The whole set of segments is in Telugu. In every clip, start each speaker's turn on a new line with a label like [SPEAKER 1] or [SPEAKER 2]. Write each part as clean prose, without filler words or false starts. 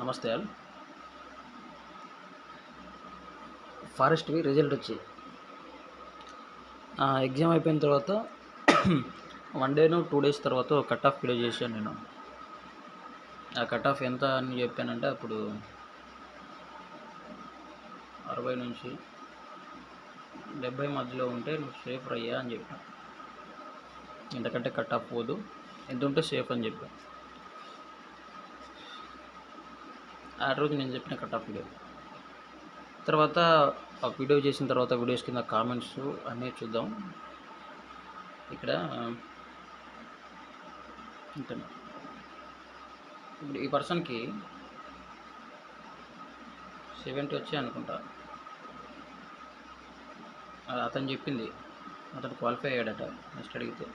[SPEAKER 1] నమస్తే ఆల్. ఫారెస్ట్‌వి రిజల్ట్ వచ్చాయి. ఎగ్జామ్ అయిపోయిన తర్వాత 1 డేనో 2 డేస్ తర్వాత కట్ ఆఫ్ వీడియో చేశాను నేను. ఆ కట్ ఆఫ్ ఎంత అని చెప్పానంటే అప్పుడు 60 నుంచి 70 మధ్యలో ఉంటే నువ్వు సేఫ్ అయ్యా అని చెప్పాను. ఎందుకంటే కట్ ఆఫ్ పోదు, ఎంత ఉంటే సేఫ్ అని చెప్పాను. ఆ రోజు నేను చెప్పిన కట్ ఆఫ్ వీడియో తర్వాత ఆ వీడియో చేసిన తర్వాత వీడియోస్ కింద కామెంట్స్ అన్నీ చూద్దాం. ఇక్కడ ఉంటుంది. ఇప్పుడు ఈ పర్సన్కి 70 వచ్చాయి అనుకుంటా. అతను చెప్పింది అతను క్వాలిఫై అయ్యాడట. నెక్స్ట్ అడిగితే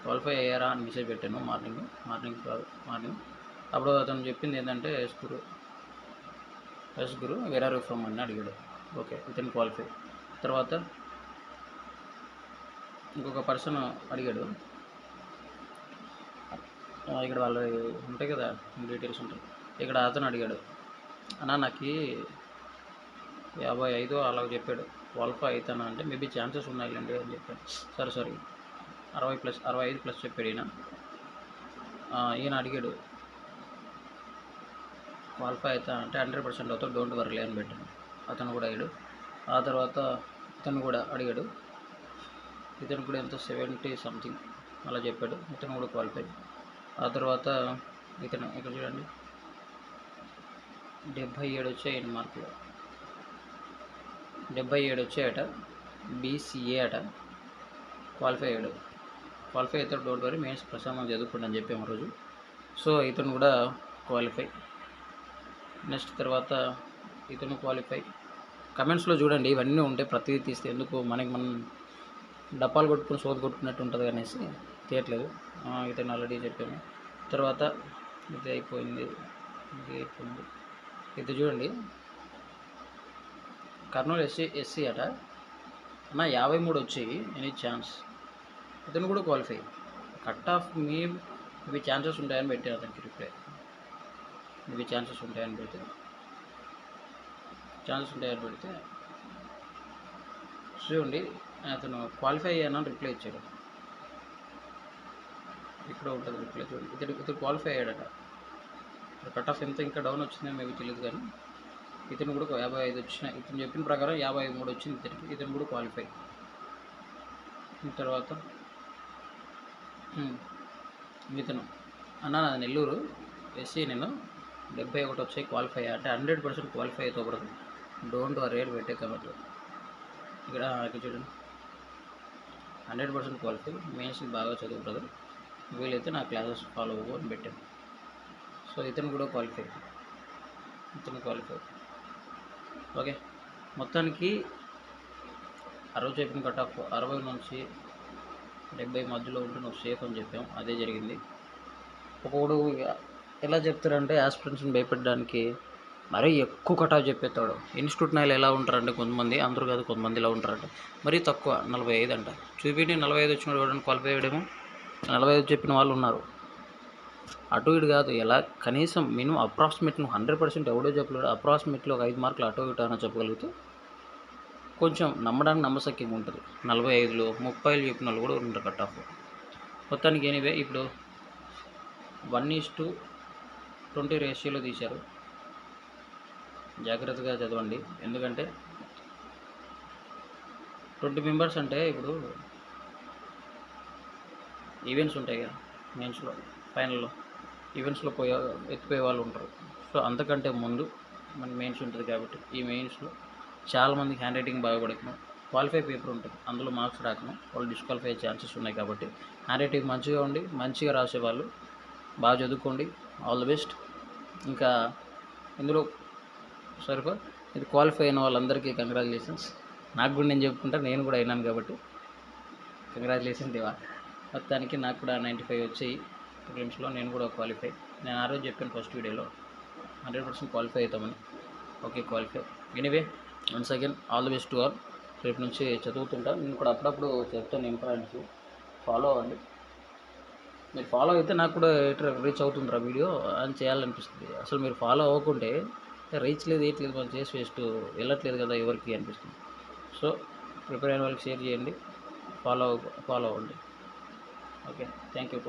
[SPEAKER 1] క్వాలిఫై అయ్యారా అని మెసేజ్ పెట్టాను మార్నింగ్ అప్పుడు అతను చెప్పింది ఏంటంటే yes guru where are you from అని అడిగాడు. ఓకే, ఇతను క్వాలిఫై. తర్వాత ఇంకొక పర్సన్ అడిగాడు. ఇక్కడ వాళ్ళు ఉంటాయి కదా, డీటెయిల్స్ ఉంటాయి. ఇక్కడ అతను అడిగాడు, అన్న నాకు 55 అలాగ చెప్పాడు, క్వాలిఫై అవుతాను అంటే మేబీ ఛాన్సెస్ ఉన్నాయిలేండి అని చెప్పాడు. సారీ 65+ చెప్పాడు ఈయన. ఈయన అడిగాడు క్వాలిఫై అవుతా అంటే 100% అవుతావు, డోంట్ వర్రీ అని పెట్టాను. అతను కూడా అయ్యాడు. ఆ తర్వాత ఇతను కూడా అడిగాడు. ఇతను కూడా ఎంతో 70 సంథింగ్ అలా చెప్పాడు. ఇతను కూడా క్వాలిఫై. ఆ తర్వాత ఇతను ఇక్కడ చూడండి 77 వచ్చాయి ఈయన మార్కులు. 77 వచ్చాయట. BCA అట. క్వాలిఫై అయ్యాడు. క్వాలిఫై అవుతాడు, డోంట్ వరీ, మెయిన్స్ ప్రశాంతంగా చదువుకోండి అని చెప్పాము రోజు. సో ఇతను కూడా క్వాలిఫై. నెక్స్ట్ తర్వాత ఇతను క్వాలిఫై. కమెంట్స్లో చూడండి, ఇవన్నీ ఉంటాయి. ప్రతిదీ తీస్తే ఎందుకు మనం డప్పాలు కొట్టుకుని సోది కొట్టుకున్నట్టు ఉంటుంది అనేసి తీయట్లేదు. ఇతను ఆల్రెడీ చెప్పాము. తర్వాత ఇది అయిపోయింది. ఇది చూడండి, కర్నూలు ఎస్సీ అట. అన్న 53 వచ్చాయి, ఎనీ ఛాన్స్. ఇతను కూడా క్వాలిఫై. కట్ ఆఫ్ ఇవి ఛాన్సెస్ ఉంటాయని పెట్టాను అతనికి రిప్లై. ఇవి ఛాన్సెస్ ఉంటాయని పెడితే చూడండి, అతను క్వాలిఫై అయ్యానని రిప్లై ఇచ్చాడు. ఇక్కడ ఉంటుంది రిప్లై చూడండి. ఇతను క్వాలిఫై అయ్యాడట. కట్ ఆఫ్ ఎంత ఇంకా డౌన్ వచ్చిందో మేబీ తెలియదు, కానీ ఇతను కూడా 55 వచ్చినాయి. ఇతను చెప్పిన ప్రకారం 53 వచ్చింది ఇతను కూడా క్వాలిఫై. తర్వాత ఇతను అన్న నాది నెల్లూరు ఎస్సీ, నేను 71 వచ్చాయి, క్వాలిఫై అంటే 100% క్వాలిఫై అవుతా పడదు, డోంట్ వరీ అని పెట్టే కాబట్టి ఇక్కడ చూడండి 100% క్వాలిఫై, మెయిన్స్ బాగా చదువుతుంది, వీలైతే నా క్లాసెస్ ఫాలో అవ్వు అని పెట్టాను. సో ఇతను కూడా క్వాలిఫై. ఓకే, మొత్తానికి ఆ రోజు చెప్పిన కట్ ఆఫ్ 60 నుంచి 70 మధ్యలో ఉంటే నువ్వు సేఫ్ అని చెప్పాం. అదే జరిగింది. ఒకడు ఎలా చెప్తారంటే ఆస్పిరెంట్స్ని భయపెట్టడానికి మరీ ఎక్కువ కట్ ఆఫ్ చెప్పేస్తాడు. ఇన్స్టిట్యూట్ నాయలు ఎలా ఉంటారంటే కొంతమంది, అందరూ కాదు, కొంతమంది ఇలా ఉంటారంట. మరీ తక్కువ 45 అంట. చూపించి 45 వచ్చిన వాడు క్వాలిఫై అయ్యాడేమో. 45 చెప్పిన వాళ్ళు ఉన్నారు. అటు ఇటు కాదు, ఎలా కనీసం మినిమం అప్రాక్సిమేట్ నువ్వు 100% ఎవడో చెప్పలేడు. అప్రాక్సిమేట్లీ ఒక 5 మార్కులు అటు ఇటు అని చెప్పగలిగితే కొంచెం నమ్మడానికి నమ్మశక్యంగా ఉంటుంది. 45లో 30 చెప్పిన వాళ్ళు కూడా ఉంటారు కట్ ఆఫ్. మొత్తానికి ఎనీవే ఇప్పుడు 1:20 రేషియోలో తీశారు. జాగ్రత్తగా చదవండి, ఎందుకంటే 20 మెంబర్స్ అంటే ఇప్పుడు ఈవెంట్స్ ఉంటాయి కదా, మెయిన్స్లో ఫైనల్లో ఈవెంట్స్లో ఎత్తిపోయే వాళ్ళు ఉంటారు. సో అంతకంటే ముందు మన మెయిన్స్ ఉంటుంది కాబట్టి ఈ మెయిన్స్లో చాలామంది హ్యాండ్ రైటింగ్ బాగా పడకను, క్వాలిఫై పేపర్ ఉంటుంది, అందులో మార్క్స్ రాకను వాళ్ళు డిస్క్వాలిఫై అయ్యే ఛాన్సెస్ ఉన్నాయి. కాబట్టి హ్యాండ్ రైటింగ్ మంచిగా ఉండి మంచిగా రాసేవాళ్ళు బాగా చదువుకోండి. All the best. ఇంకా ఇందులో ఇది క్వాలిఫై అయిన వాళ్ళందరికీ కంగ్రాచులేషన్స్. నాకు కూడా నేను చెప్పుకుంటా, నేను కూడా అయినాను కాబట్టి కంగ్రాచులేషన్స్ దేవా. మొత్తానికి నాకు కూడా 95 వచ్చాయి ప్రిలిమ్స్లో. నేను కూడా క్వాలిఫై. నేను ఆ రోజు చెప్పాను ఫస్ట్ వీడియోలో 100% క్వాలిఫై అవుతామని. Okay, qualify. Anyway once again all the best to all. రేపు నుంచి చదువుతుంటా, నేను కూడా అప్పుడప్పుడు చెప్తాను, ఇంపార్టెన్స్ ఫాలో అవ్వండి. మీరు ఫాలో అయితే నాకు కూడా రీచ్ అవుతుందిరా వీడియో అని చేయాలనిపిస్తుంది. అసలు మీరు ఫాలో అవ్వకుంటే రీచ్ లేదు ఏట్లేదు మనం చేసి వేస్ట్, వెళ్ళట్లేదు కదా ఎవరికి అనిపిస్తుంది. సో ప్రిపేర్ అయిన వాళ్ళకి షేర్ చేయండి, ఫాలో అవ్వండి. Okay, thank you.